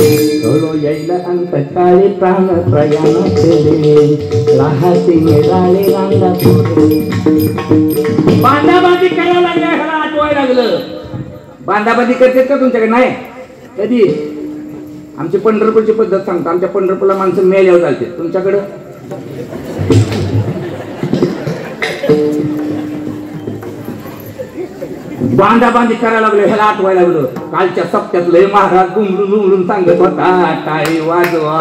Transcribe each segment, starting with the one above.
थोडो येईल अंतकाळी प्राण प्रयाण केले राहते मिळाले रांगा थोडे बांधाबांधी करायला लागल्या ह्याला आठवायला लागलं बांधाबांधी करतात का तुमच्याकडे नाही कधी आमची पंढरपूरची पद्धत सांगतो आमच्या पंढरपूरला माणसं मेल्यावर चालते तुमच्याकडं बांधाबांधी करायला लागलो ह्याला आठवायला लागलं कालच्या सप्त्यात लय महाराज गुंगलून उमलून सांगत होता टाळी वाजवा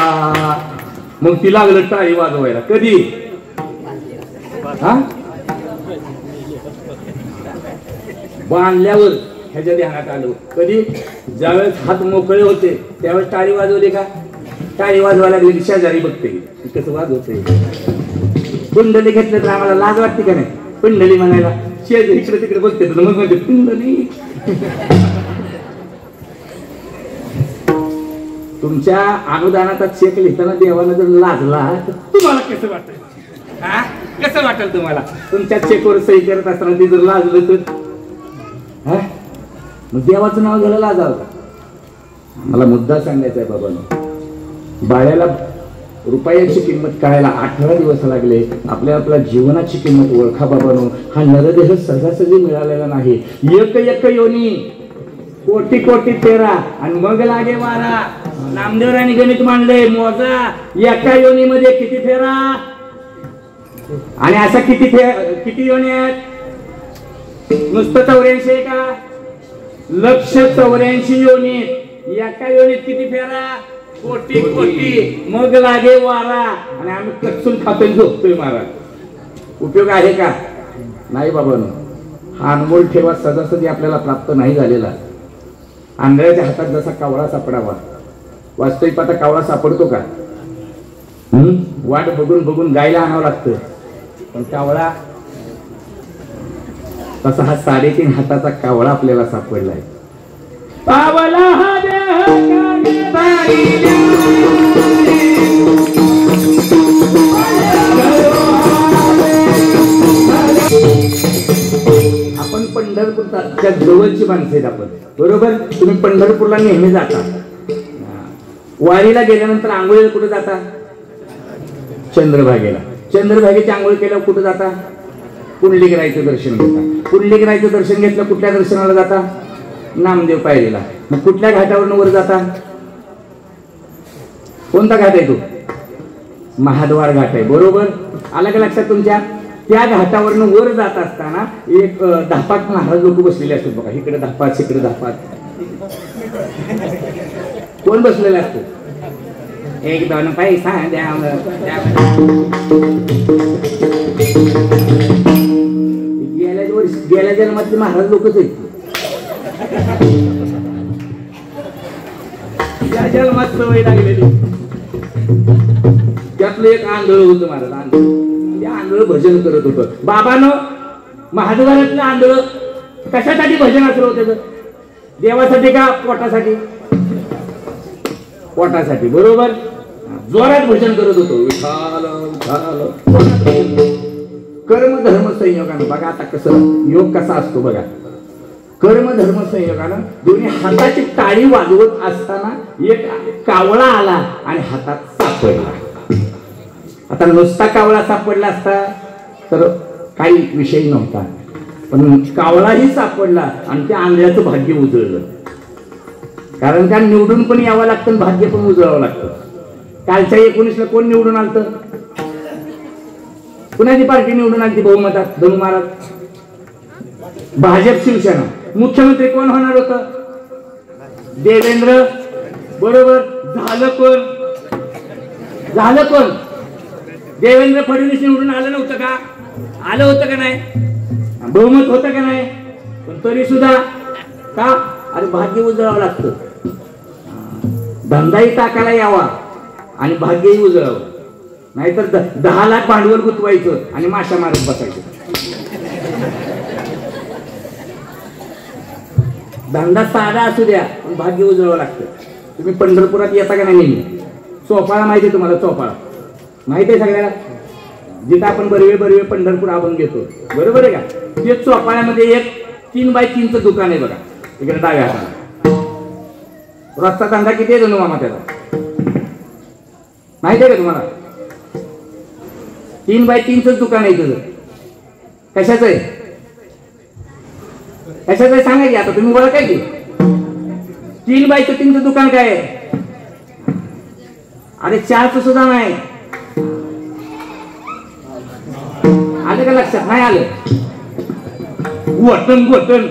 मग ती लागलं टाळी वाजवायला कधी हा बांधल्यावर ह्याच्या ध्यानात आलो कधी ज्यावेळेस हात मोकळे होते त्यावेळेस टाळी वाजवली का टाळी वाजवायला लागली शेजारी बघते कसं वाजवते कुंडली घेतलं तर आम्हाला लाज वाटते का नाही कुंडली म्हणायला शेजारी इकडे तिकडे बघते तर मग म्हणजे कुंडली तुमच्या अनुदानाचा चेक लिहिताना देवाला जर लाजला तर तुम्हाला कसं वाटेल हा कसं वाटेल तुम्हाला तुमच्या चेकवर सही करत असताना ते जर लाजलं तर हा मग देवाचं नाव घ्यायला लाजावं का मला मुद्दा सांगायचा आहे बाबांनो बाळ्याला रुपयाची किंमत कळायला 18 दिवस लागले आपल्या जीवनाची किंमत ओळखा बाबांनो हा नरदेह सहजासहजी मिळालेला नाही एक एक योनी कोटी कोटी फेरा आणि मग लागे वारा नामदेवरांनी गणित मांडले मोजा एका योनीमध्ये किती फेरा आणि अशा किती योनी आहेत नुसतं 84 आहे का लक्ष 84 योनीत एका योनीत किती फेरा कोटी कोटी मग लागे वारा आणि आम्ही कच्चून खातोय झोपतोय महाराज उपयोग आहे का नाही बाबांनो हा अनमोल ठेवा सहजासहजी आपल्याला प्राप्त नाही झालेला आंधळ्याच्या हातात जसा कावळा सापडावा वास्तविक आता कावळा सापडतो का वाट बघून बघून गायला आणावं लागतं पण कावळा तसा हा 3.5 हाताचा कावळा आपल्याला सापडलाय पावला हा आपण पंढरपूरच्या जवळची माणसं आहेत आपण बरोबर तुम्ही पंढरपूरला नेहमी जाता वारीला गेल्यानंतर आंघोळीला कुठे जाता चंद्रभागेची आंघोळ केल्यावर कुठे जाता पुंडलिकरायचं दर्शन घेता पुंडलिकरायचं दर्शन घेतलं कुठल्या दर्शनाला जाता नामदेव पायरीला मग कुठल्या घाटावरून वर जाता कोणता घाट आहे तो महाद्वार घाट आहे बरोबर आलं का लक्षात तुमच्या त्या घाटावरून वर जात असताना एक 10-5 महाराज लोक बसलेले असतात बघा इकडे 10-5 इकडे 10-5 कोण बसलेला असतो 1-2 पैसा द्या गेल्या जन्मातले महाराज लोकच आहेत या जन्मात सवय लागलेली त्यातलं एक आंधळ होतं महाराज ते आंधळ भजन करत होतं बाबानं महाद्वारातलं आंधळ कशासाठी भजन असलं होतं त्याचं देवासाठी का पोटासाठी बरोबर जोरात भजन करत होतो विठाल कर्म धर्म संयोगानं बघा आता कसं योग कसा असतो बघा कर्म धर्म संयोगानं दोन्ही हाताची टाळी वाजवत असताना एक कावळा आला आणि हातात सापडला आता नुसता कावळा सापडला असता तर काही विषय नव्हता पण कावळाही सापडला आणि त्या आंधळ्याचं भाग्य उजळलं कारण त्या निवडून पण यावं लागतं भाग्य पण उजळावं लागतं कालच्या 19ला कोण निवडून आलतं कुणाची पार्टी निवडून आली बहुमतात धनु महाराज भाजप शिवसेना मुख्यमंत्री कोण होणार होतं देवेंद्र बरोबर झालं कोण देवेंद्र फडणवीस निवडून आलं नव्हतं का आलं होतं का नाही बहुमत होतं का नाही पण तरी सुद्धा का अरे भाग्य उजळावं लागतं धंदाही टाकायला यावा आणि भाग्यही उजळावं नाहीतर 10 लाख भांडवल गुंतवायचं आणि माशा मारत बसायचं धंदा साधा असू द्या पण भाग्य उजळावं लागतं तुम्ही पंढरपुरात येता का नाही चोपाळा माहिती आहे तुम्हाला चोपाळा माहिती आहे सगळ्याला जिथं आपण बरवे पंढरपूर आपण घेतो बरोबर आहे का ते चोपाळ्यामध्ये एक 3x3चं दुकान आहे बघा इकडे डाव्या हाताला रोजचा धंदा किती आहे मामा त्याचा माहिती आहे का तुम्हाला? 3 बाय 3च दुकान आहे तुझं. कशाचं आहे? कशाचं आहे सांगा की आता तुम्ही बोला काय की 3 बाय 3च दुकान काय आहे? अरे 4च सुद्धा नाही. आलं का लक्षात? नाही आलं. वटन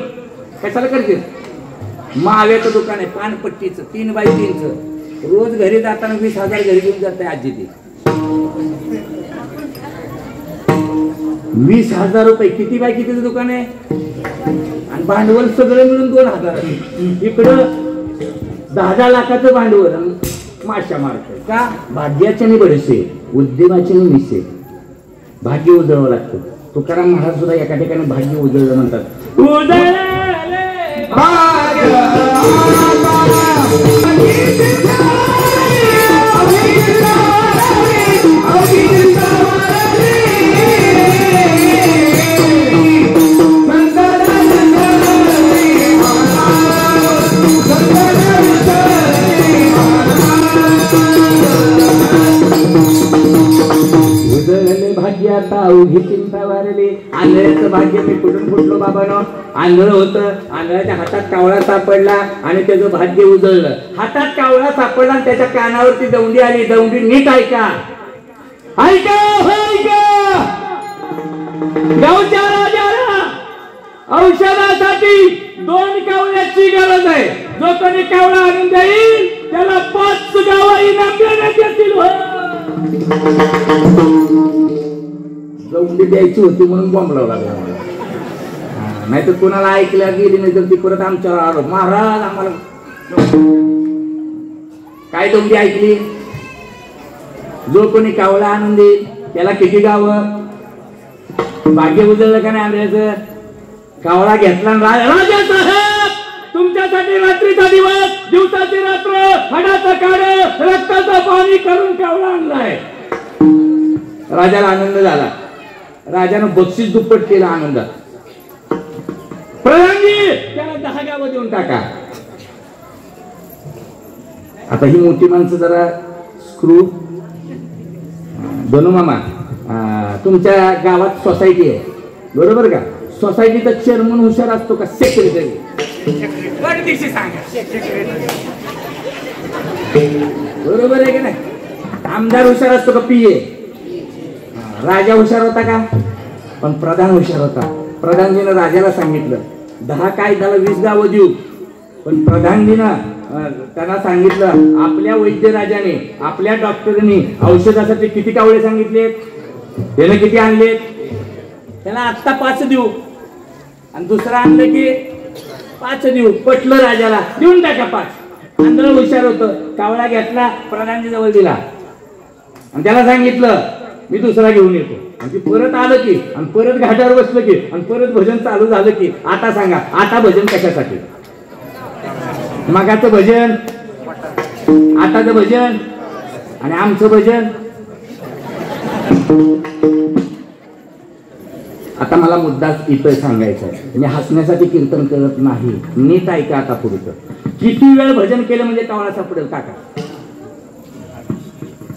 कशाला करते? माव्याचं दुकान आहे पानपट्टीचं 3 बाय 3च. रोज घरी जाताना 20,000 घरी घेऊन जाते आजी ती. 20,000 रुपये किती बाय कितीचं दुकान आहे? आणि भांडवल सगळं मिळून 2,000. इकडं 10 लाखाचं भांडवल माशा मारत का? भाग्याचे नाही बरेचसे, उद्यमाचे नाही मिसे. भाग्य उजळावं लागतं. तुकाराम महाराज सुद्धा एका ठिकाणी भाग्य उजळलं म्हणतात. भाग्य आता अवघी चिंता वारली. आंधळ्याचं भाग्य मी कुठून फुटलो बाबानो. आंधळ होतं, आंधळ्याच्या हातात कावळा सापडला आणि त्याचं भाग्य उजळलं. हातात कावळा सापडला आणि त्याच्या कानावरती दौंडी आली. दौंडी नीट ऐका, ऐका, ऐका. गावच्या राजाला औषधासाठी 2 कावळ्याची गरज आहे. जो कोणी कावळा आणून देईल त्याला 5 गावं इनाम देण्यात येतील. दौंडी द्यायची होती म्हणून बॉम्बलावं लागला मला. नाहीतर कोणाला ऐकल्या गेली नाही तर ती परत आमच्यावर आलो. महाराज आम्हाला काय दौंडी ऐकली? जो कोणी कावळा आणून देईल त्याला किती गावं? भाग्य उजळलं का नाही आंधळ्याचं? कावळा घेतला राजा साहेब तुमच्यासाठी रात्रीचा दिवस दिवसाची रात्र हाडाचं काढ रक्ताचं पाणी करून कावळा आणलाय. राजाला आनंद झाला. राजानं बक्षीस दुप्पट केलं आनंदात. प्रधानजी त्याला 10 गावं देऊन टाका. आता ही मोठी माणसं जरा स्क्रू बनू मामा. तुमच्या गावात सोसायटी आहे बरोबर का? सोसायटीचा चेअरमन हुशार असतो का सेक्रेटरी? बरोबर आहे की नाही? आमदार हुशार असतो का पीए? राजा हुशार होता का? पण प्रधान हुशार होता. प्रधानजीनं राजाला सांगितलं 10 काय त्याला 20 गावं देऊ. पण प्रधानजीनं त्यांना सांगितलं आपल्या वैद्य राजाने आपल्या डॉक्टरनी औषधासाठी किती कावळे सांगितलेत? त्याने किती आणलेत? त्याला आत्ता 5 देऊ आणि दुसरा आणलं की 5 देऊ. पटलं राजाला, देऊन टाका 5. आंधळ हुशार होतं. कावळा घेतला प्रधानजी जवळ दिला आणि त्याला सांगितलं मी दुसरा घेऊन येतो. आणि परत आलं की आणि परत घाटावर बसलं की आणि परत भजन चालू झालं की आता सांगा आता भजन कशासाठी? मगाचं भजन, आताचं भजन आणि आमचं भजन. आता मला मुद्दा इथं सांगायचा आहे. मी हसण्यासाठी कीर्तन करत नाही. नीट ऐका आता पुढचं. किती वेळ भजन केलं म्हणजे कावळा सापडेल काका?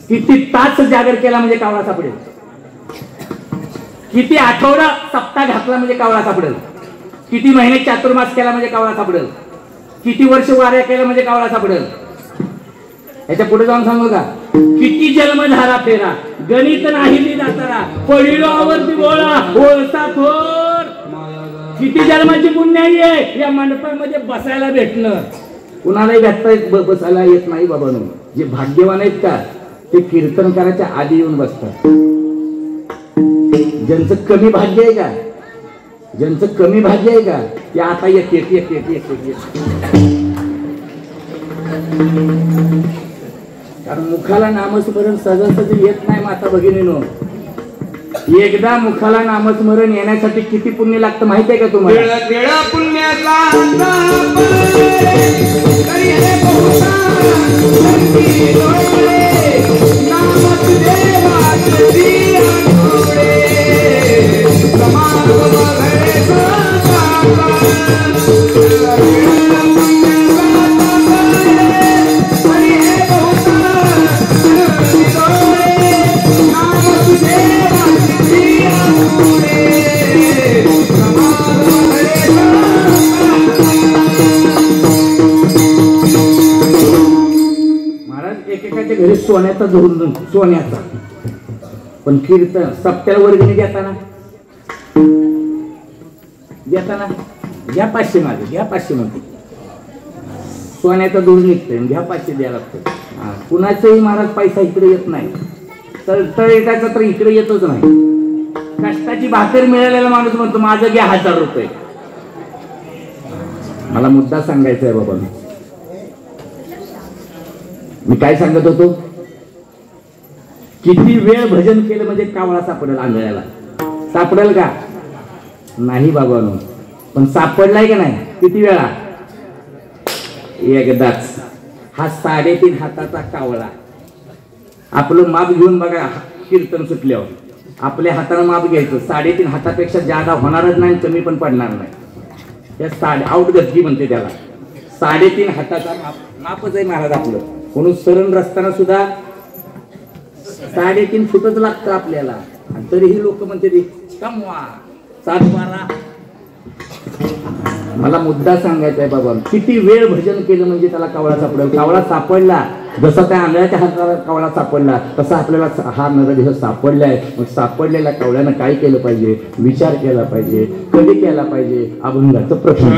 किती तास जागर केला म्हणजे कावळा सापडेल? किती आठवडा सप्ताह घातला म्हणजे कावळा सापडेल? किती महिने चातुर्मास केला म्हणजे कावळा सापडेल? किती वर्ष वाऱ्या केल्या म्हणजे कावळा सापडेल? याच्या पुढे जाऊन सांगू का? किती जन्म झाला फेरा गणित नाही मी जातारा पडिलो आवरती बोळा ओळसा थोर. किती जन्माची पुण्याई आहे या मंडपामध्ये बसायला भेटणं. कुणालाही भेटता बसायला येत नाही बाबांनो. जे भाग्यवान आहेत का ते कीर्तन करायच्या आधी येऊन बसतात. ज्यांचं कमी भाग्य आहे का, ज्यांचं कमी भाग्य आहे का ते आता येत येत येत येत येत येत. कारण मुखाला नामस्मरण सहजासहजी येत नाही माता भगिनीनो. एकदा मुखाला नामस्मरण येण्यासाठी किती पुण्य लागतं माहिती आहे का तुम्हाला? पुण्याचा प्रत्येकाच्या घरी सोन्याचा धरून सोन्याचा, पण कीर्तन सप्त्याला वर्गणी देताना घ्या 500 माझे, घ्या 500 म्हणते, सोन्याचा दूर निघतोय, घ्या 500 द्यायला लागतं. कुणाचंही महाराज पैसा इकडे येत नाही, तळतळेटाचा तर इकडे येतच नाही. कष्टाची भाकर मिळालेला माणूस म्हणतो माझं घ्या 1000 रुपये. मला मुद्दा सांगायचा आहे बाबा, मी काय सांगत होतो, किती वेळ भजन केलं म्हणजे कावळा सापडेल आंधळ्याला? सापडेल का? नाही बाबांनो, पण सापडलाय का नाही? किती वेळा? एकदाच. हा 3.5 हाताचा कावळा. आपलं माप घेऊन बघा, कीर्तन सुटल्यावर आपल्या हाताने माप घ्यायचं, 3.5 हातापेक्षा जादा होणारच नाही, कमी पण पडणार नाही. त्या आउट गद्दी म्हणते त्याला. 3.5 हाताचा मापच आहे महाराज आपलं. म्हणून सरण रस्त्याना सुद्धा 3.5 फुटच लागतं आपल्याला, तरीही लोक म्हणते कमवा 7-12. मला मुद्दा सांगायचा आहे बाबा, किती वेळ भजन केलं म्हणजे त्याला कावळा सापडेल. कावळा सापडला, जसा त्या आंधळ्याच्या हाताला कावळा सापडला तसा आपल्याला हा नरदेह सापडलाय. मग सापडलेल्या कावळ्यानं काय केलं पाहिजे? विचार केला पाहिजे. कधी केला पाहिजे? अभंगाचं प्रश्न.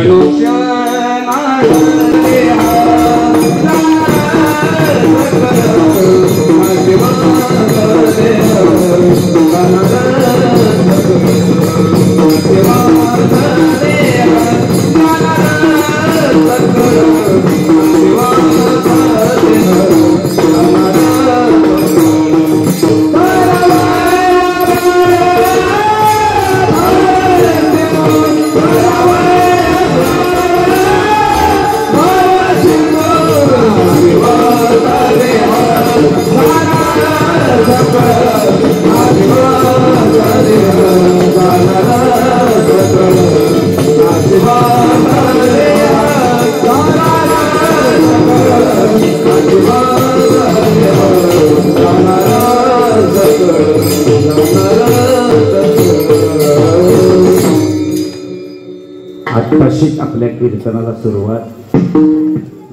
आत्ताशीच आपल्या कीर्तनाला सुरुवात.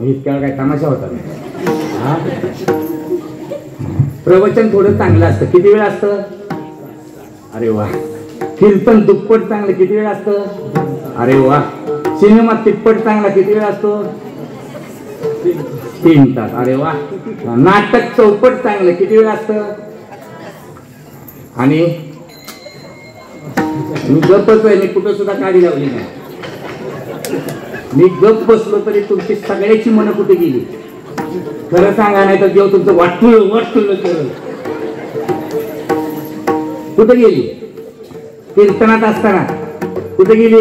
इतक्या काय तमाशा होता? प्रवचन थोडं चांगलं असतं. किती वेळ असतं? अरे वा. कीर्तन दुप्पट चांगलं किती वेळ असतं? अरे वा. सिनेमा तिप्पट चांगला किती वेळ असतो? 3 तास. अरे वा. नाटक चौपट चांगलं किती वेळ असतं? आणि मी गप्पच आहे, मी कुठं सुद्धा काढी लावली नाही. मी गप बसलो तरी तुमची सगळ्याची मनं कुठे गेली? खरं सांगा, नाही तर जेव्हा तुमचं वाटलं कुठे गेली? कीर्तनात असताना कुठे गेली?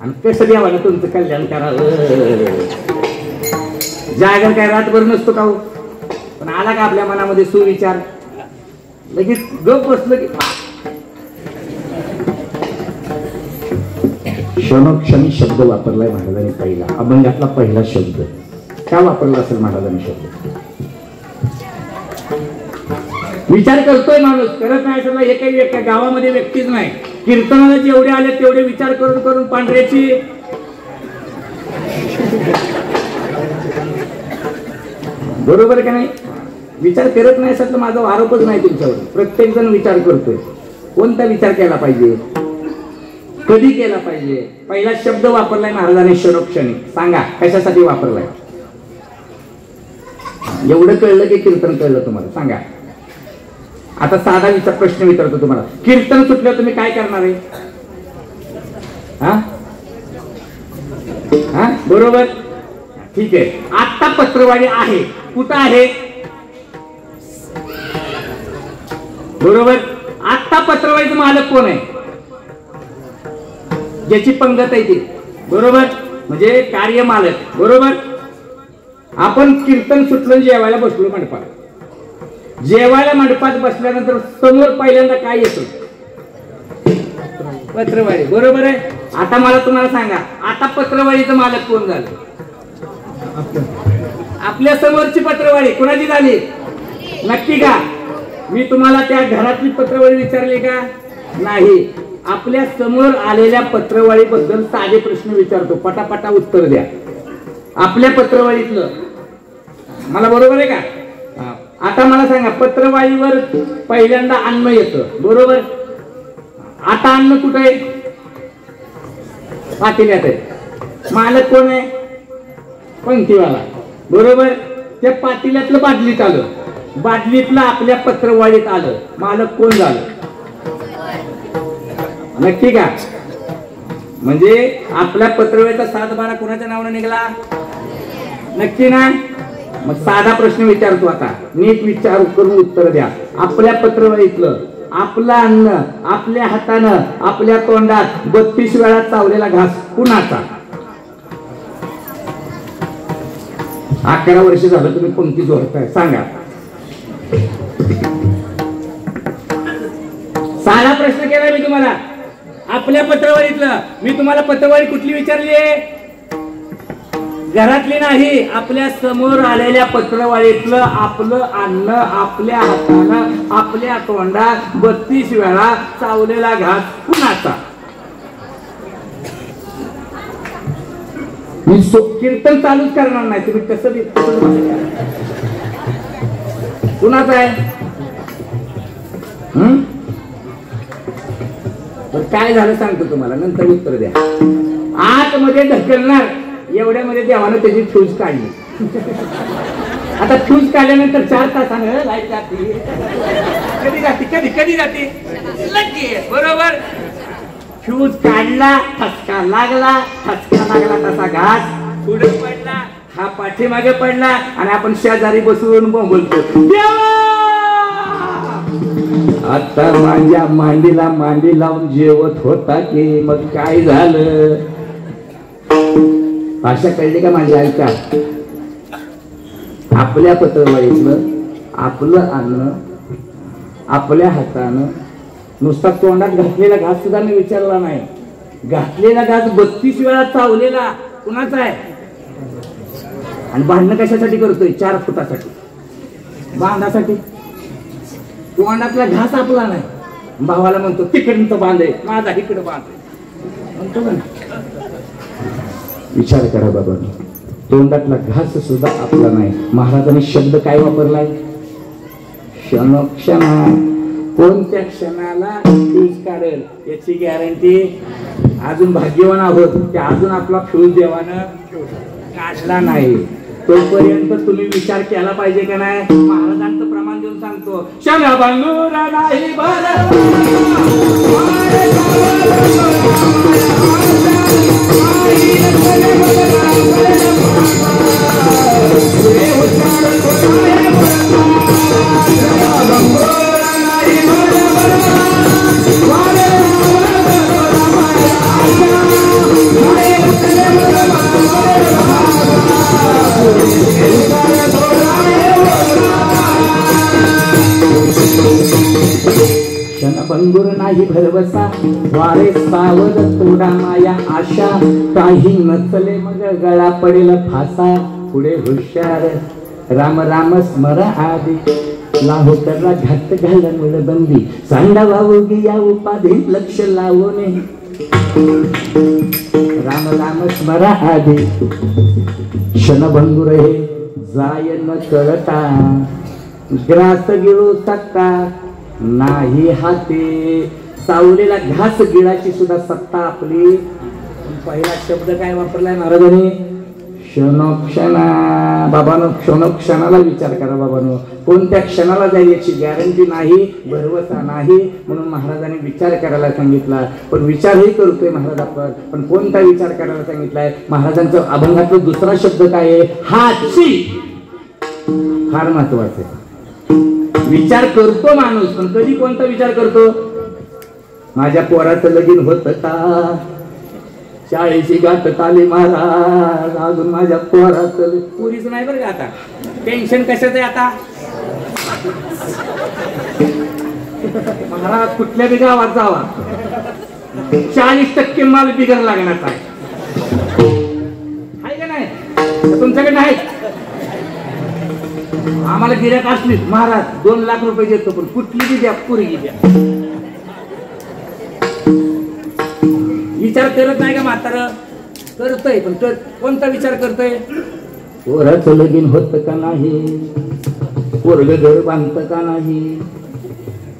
आणि कसं द्यावं तुमचं कल्याण करावं? जागर काय रातभर नसतो का? पण आला का आपल्या मनामध्ये सुविचार? लगेच गप बसलं की क्षणोक्षणी शब्द वापरलाय महाराजांनी. पहिला अभंगातला पहिला शब्द का वापरला असेल महाराजांनी शब्द? विचार करतोय माणूस, करत नाही असं हे काही एका गावामध्ये व्यक्तीच नाही. कीर्तनाला जेवढे आले तेवढे विचार करून करून पांढऱ्याची बरोबर का नाही? विचार करत नाही असं माझा आरोपच नाही तुमच्यावर. प्रत्येक जण विचार करतोय. कोणता विचार केला पाहिजे? कधी केला पाहिजे? पहिला शब्द वापरलाय महाराजांनी क्षणोक्षणी. सांगा कशासाठी वापरलाय? एवढं कळलं की कीर्तन कळलं तुम्हाला? सांगा. आता साधा विचार प्रश्न विचारतो तुम्हाला. कीर्तन सुटल्यावर तुम्ही काय करणार आहे? बरोबर. ठीक आहे. आता पत्रवाडी आहे, कुठं आहे? बरोबर. आता पत्रवाडीचा मालक कोण आहे? ज्याची पंगत आहे ती. बरोबर. म्हणजे कार्य मालक. बरोबर. आपण कीर्तन सुटलं, जेवायला बसलो मंडपात. जेवायला मंडपात बसल्यानंतर समोर पहिल्यांदा काय येतं? पत्रवाडी. बरोबर आहे. आता मला तुम्हाला सांगा, आता पत्रवाडीचं मालक कोण झालं? आपल्या समोरची पत्रवाडी कोणाची झाली? नक्की का? मी तुम्हाला त्या घरातली पत्रवाडी विचारली का? नाही. आपल्या समोर आलेल्या पत्रवाळी बद्दल साधे प्रश्न विचारतो, पटापटा उत्तर द्या. आपल्या पत्रवाळीतलं मला बरोबर आहे का? आता मला सांगा, पत्रवाळीवर पहिल्यांदा अन्न येतं बरोबर. आता अन्न कुठे आहे? पातेल्यात आहे. मालक कोण आहे? पंक्तीवाला बरोबर. त्या पातेल्यातलं बाटलीत आलं, बाटलीतलं आपल्या पत्रवाळीत आलं, मालक कोण झालं? नक्की का? म्हणजे आपल्या पत्रवाळीचा 7/12 कोणाच्या नावाने निघाला? नक्की ना? मग साधा प्रश्न विचारतो आता, नीट विचार करून उत्तर द्या. आपल्या पत्रवाळीतलं आपलं अन्न आपल्या हातानं आपल्या तोंडात 32 वेळा चावलेला घास कुणाचा? 11 वर्ष झालं तुम्ही पंक्ती जोडताय, सांगा. साधा प्रश्न केलाय मी तुम्हाला. आपल्या पत्रवाळीतलं. मी तुम्हाला पत्रवाळी कुठली विचारली आहे? घरातली नाही, आपल्या समोर आलेल्या पत्रवाळीतलं आपलं अन्न आपल्या हातानं आपल्या तोंडात 32 वेळा चावलेला घास कुणाचा? मी कीर्तन चालूच करणार नाही, तुम्ही कसं कुणाचा आहे? काय झालं सांगतो तुम्हाला, नंतर उत्तर द्या. आतमध्ये ढकलणार एवढ्यामध्ये देवानं त्याची फ्यूज काढली. आता फ्यूज काढल्यानंतर 4 तासानं लाईट जाते. कधी जाते? कधी जाते? लगेच बरोबर. फ्यूज काढला, ठसका लागला तसा घास पुढे पडला, हा पाठीमागे पडला आणि आपण शेजारी बसून बोंबलतो, देवा आता माझ्या मांडीला मांडी लावून जेवत होता की. मग काय झालं? भाषा कळली का माझी? ऐका. आपल्या पत्रवाळीतलं आपलं अन्न आपल्या हातानं नुसता तोंडात घातलेला घास सुद्धा मी विचारला नाही. घातलेला घास 32 वेळा चावलेला कुणाचा आहे? आणि भांडणं कशासाठी करतोय? 4 फुटासाठी, बांधासाठी. तोंडातला घास आपला नाही. भावाला म्हणतो तिकडं बांध आहे, माझा इकडं बांध म्हणतो का? विचार करा बाबा, तोंडातला घास सुद्धा आपला नाही. महाराजांनी शब्द काय वापरलाय? क्षणोक्षणा. कोणत्या क्षणाला फ्यूज काढेल याची गॅरंटी? अजून भाग्यवान आहोत की अजून आपला फ्यूज देवानं काढला नाही. तोपर्यंत तुम्ही विचार केला पाहिजे का नाही? महाराजांचं प्रमाण देऊन सांगतो, क्षणभंगुर नाही क्षणभंगुर नाही भरवसा, वारे सावध तोडा माया आशा. काही नचले मग गळा पडेल फासा. पुढे हुशार राम राम स्मर आदी. लाहो करा घात घाल मुळबंदी. सांडा वावगी या उपाधीत लक्ष लावणे. राम राम स्मर आदी. क्षणभंगुर हे जाय न कळता. ग्रास गिळू सकता नाही हाते. चावलेला घास गिळाची सुद्धा सत्ता आपली. पहिला शब्द काय वापरलाय महाराजांनी? क्षणोक्षणा. बाबांनो, क्षणोक्षणाला विचार करा बाबांनो. कोणत्या क्षणाला जाईल याची गॅरंटी नाही, भरवसा नाही. म्हणून महाराजांनी विचार करायला सांगितला. पण विचारही करतोय महाराज आपण, पण कोणता विचार करायला सांगितलाय? महाराजांचा अभंगातला दुसरा शब्द काय आहे? हाची. फार महत्वाचं आहे. विचार करतो माणूस, पण कधी कोणता विचार करतो? माझ्या पोराचं लगीन होत का? 40 गाठत आली महाराज, अजून माझ्या पोराचं. पुरीच नाही बरं का आता. टेन्शन कशाचं आहे आता? महाराज कुठल्या बी गावात जावा, 40% माल बिगर लागणार आहे का नाही? तुमच्याकडे नाही? आम्हाला गिऱ्हाईक असलीच महाराज 2 लाख रुपये देतो, पण कुठली बी द्या, पोरगी द्या. विचार करत नाही का म्हातारं? करतोय, पण कोणता विचार करतोय? पोराचं लगीन होत का नाही? पोरग घर बांधतं का नाही?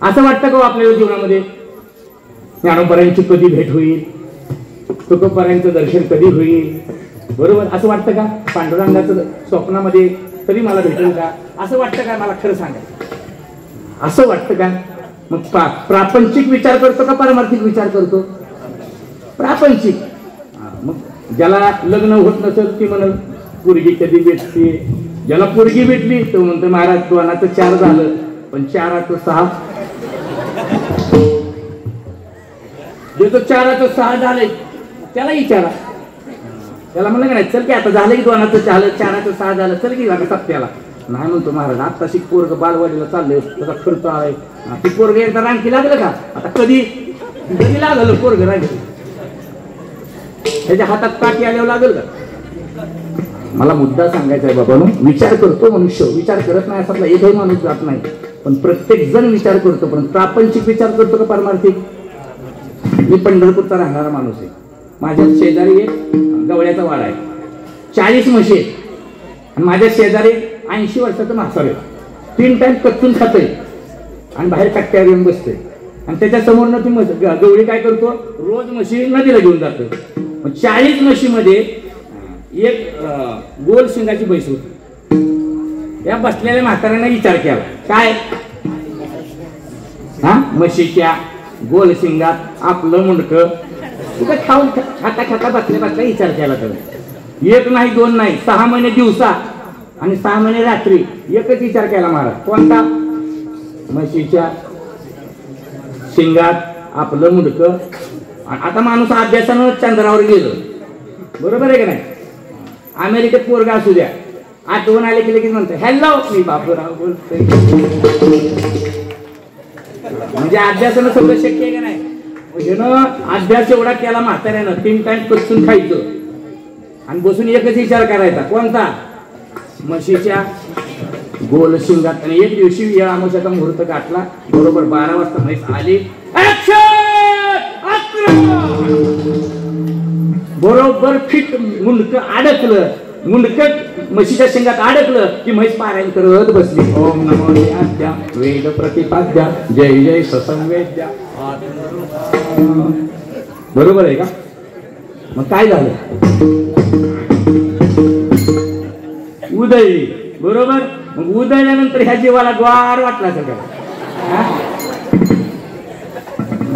असं वाटतं का आपल्याला जीवनामध्ये? ज्ञानोबारांची कधी भेट होईल, तुकोबारांचं दर्शन कधी होईल, बरोबर? असं वाटतं का? पांडुरंगाचं स्वप्नामध्ये तरी मला भेटेल का? असं वाटतं का? मला खरं सांगा, असं वाटतं का? मग प्रापंचिक विचार करतो का पारमार्थिक विचार करतो? प्रापंचिक. मग ज्याला लग्न होत नसेल ती म्हणल पोरगी कधी भेटते, ज्याला पोरगी भेटली तो म्हणतो महाराज दोनाचं 4 झालं, पण 4चं 6, जो 4चं 6 झालंय त्याला विचारा, त्याला म्हणलं का नाही चल की आता झालं की 2चं झालं 4चं 6 झालं, चल की आता सप्त्याला. नाही म्हणतो महाराज आता शिक पोरग बालवाडीला चाललंय, त्याचा खर्च आहे, ती पोरग एकदा रांकी लागलं का आता कधी लागलं पोरग रांकी, त्याच्या हातात काठी आल्यावर लागल का? मला मुद्दा सांगायचा आहे बाबांनो, विचार करतो मनुष्य, विचार करत नाही असा एकही माणूस जात नाही, पण प्रत्येक जण विचार करतो. पण प्रापंचिक विचार करतो का पारमार्थिक? मी पंढरपूरचा राहणारा माणूस आहे, माझ्या शेजारी एक गवळ्याचा वाडा आहे, 40 म्हशी आहेत, आणि माझ्या शेजारी 80 वर्षाचं म्हातारं आहे, 3 टाइम कच्चून खातंय आणि बाहेर कट्ट्यावर येऊन बसते, आणि त्याच्या समोरनं ती गवळी काय करतो, रोज म्हशी नदीला घेऊन जातो. 40 म्हशीमध्ये एक गोल शिंगाची म्हैस होती. या बसलेल्या म्हाताऱ्याने विचार केला, काय म्हशीच्या गोल शिंगात आपलं मुंडकं तुझं खाऊन खाता खाता बसल्या विचार केला. तर 1 नाही 2 नाही 6 महिने दिवसा आणि 6 महिने रात्री एकच विचार केला महाराज. कोणता? म्हशीच्या शिंगात आपलं मुंडकं. आता माणूस अभ्यासानं चंद्रावर गेलो, बरोबर आहे का नाही? अमेरिकेत पोरगा असू द्या, आठवण आले की लगेच म्हणतो हॅलो मी बापूराव बोलतोय. म्हणजे अभ्यासानं सगळं शक्य आहे का नाही? अभ्यास एवढा केला म्हाताऱ्यानं, 3 टाइम कच्चून खायचं आणि बसून एकच विचार करायचा, कोणता? म्हशीच्या गोल शिंगात. आणि एक दिवशी वेळ अमावस्याचा मुहूर्त गाठला, बरोबर 12 वाजता म्हैस आली, बरोबर फिट मुंडकं अडकलं, मुंडकं म्हशीच्या शेंगात अडकलं की म्हैस पारायण करत बसली, ओम नमो देवाद्या वेद प्रतिपाद्या जय जय ससंवेद्या. बरोबर आहे का? मग काय झालं? उदय, बरोबर. मग उदयल्यानंतर ह्या जीवाला ग्वार वाटला सगळं.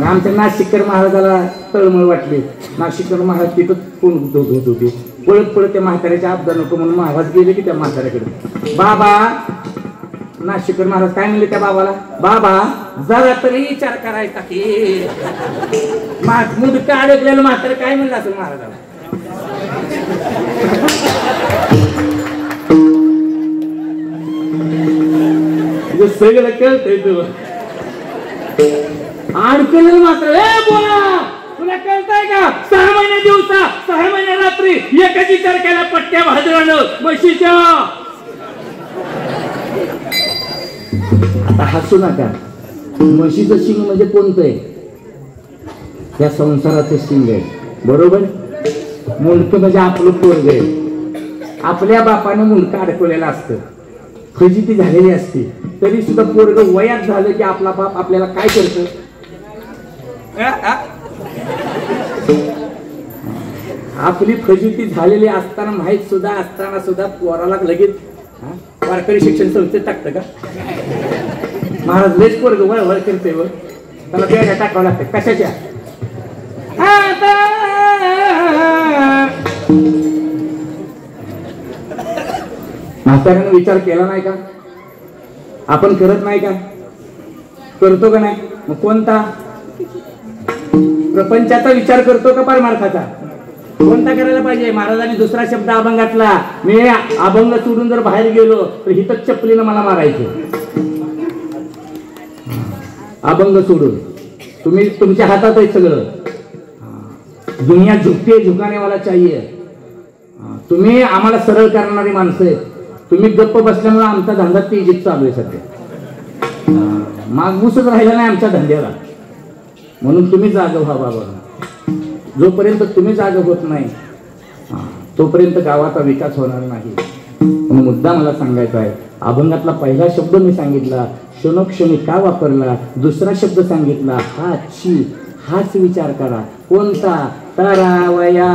आमच्या नाशिककर महाराजाला तळमळ वाटली. नाशिककर महाराज तिथं कोण होत होते, पळत पळत त्या म्हाताऱ्याच्या अपघात नको म्हणून महाराज गेले की त्या म्हाताऱ्याकडे. बाबा, नाशिककर महाराज काय म्हणले त्या बाबाला, बाबा जरा तरी विचार करायचा की मुदका अडकलेलं म्हातारं काय म्हणलं असेल महाराजाला. सगळं कळतंय तुला, अडकलेलं मात्र बोला तुला कळतंय का? 6 महिने दिवसा 6 महिने रात्री एकच विचार केला, पट्ट्या भाजरानं म्हशीच्या. आता हसू नका, म्हशीचं शिंग म्हणजे कोणतं आहे? या संसाराचं शिंग आहे, बरोबर. मुंडकं म्हणजे आपलं पोरग आहे. आपल्या बापानं मुंडकं अडकवलेलं असतं, फजिती झालेली असते, तरी सुद्धा पोरग वयात झालं की आपला बाप आपल्याला काय करतो? आपली फजिती झालेली असताना माहित सुद्धा असताना सुद्धा पोराला लगेच वारकरी शिक्षण संस्थेत टाकतं का? महाराज लयच पोरग वळ वळ करते, व त्याला बॅगा टाकावं लागतं. कशाच्या? म्हाताऱ्यानं विचार केला नाही का? आपण करत नाही का? करतो का नाही? मग कोणता? प्रपंचाचा विचार करतो का परमार्थाचा? कोणता करायला पाहिजे? महाराजांनी दुसरा शब्द अभंगातला, मी अभंग सोडून जर बाहेर गेलो तर हितच चपलीनं मला मारायचं. अभंग सोडून तुम्ही तुमच्या हातात आहे सगळं. दुनिया झुकते, झुकाने वाला चाहिए. तुम्ही आम्हाला सरळ करणारी माणसं आहेत. तुम्ही गप्प बसल्यामुळे आमचा धंदा तेजीत चालू आहे सध्या. मागमूसच राहिला नाही आमच्या धंद्याला, म्हणून तुम्ही जाग व्हा बाबा. जोपर्यंत तुम्ही जाग होत नाही तोपर्यंत गावाचा विकास होणार नाही. पण मुद्दा मला सांगायचा आहे, अभंगातला पहिला शब्द मी सांगितला, क्षणोक्षणी का वापरला, दुसरा शब्द सांगितला हा ची, हाच विचार करा कोणता, तरावया